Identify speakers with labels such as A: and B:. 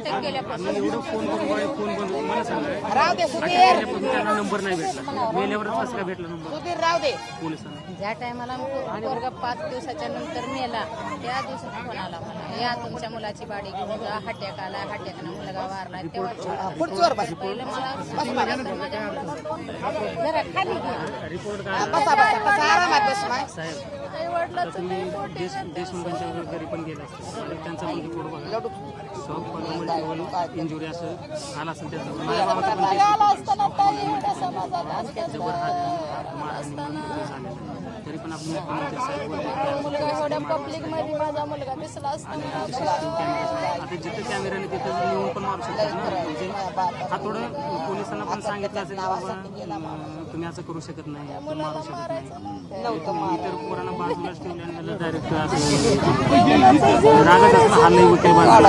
A: अटक केल्यापासून
B: एवढं फोन बंद मला सांगा
C: राव दे सुधीर
B: त्यांना नंबर नाही भेटला मेल्यावरच कसं काय भेटला नंबर
C: सुधीर राव दे
B: पोलिसांना
A: ज्या टायमाला पोरगा 5 दिवसाच्या नंतर मेला त्या दिवशी फोन आला मला, या तुमच्या मुलाची बाडी घेऊन जा, हट्याक आला, हट्याकनं मुलगा वारला. तेव्हा
C: पुढचीवर बस
A: पहिलं मला जरा खाली घे.
B: रिपोर्ट
C: बसा बसा बसा आरामात बस माय
B: साहेब
A: आई वडिलाचं
B: तुम्ही देशमुखांच्या घरी पण गेला असता त्यांचा पण रिपोर्ट बघा शॉक इंजुरी असं आला असेल त्याचा माझ्या बाबाचा पण जबर हात मारहाणी झालेला आहे. तरी पण आपण मुख्यमंत्री साहेब बोलले
A: मुलगा एवढ्या पब्लिक मध्ये माझा मुलगा दिसला असताना
B: आता जिथे कॅमेराने तिथे येऊन पण मारू शकतात ना. म्हणजे हा थोडं पोलिसांना पण सांगितलं असेल की बाबा तुम्ही असं करू शकत नाही, आपण मारू शकत नाही. इतर पोरांना बाजूलाच ठेवले आणि डायरेक्ट असं रागत असं हालही वकील बांधला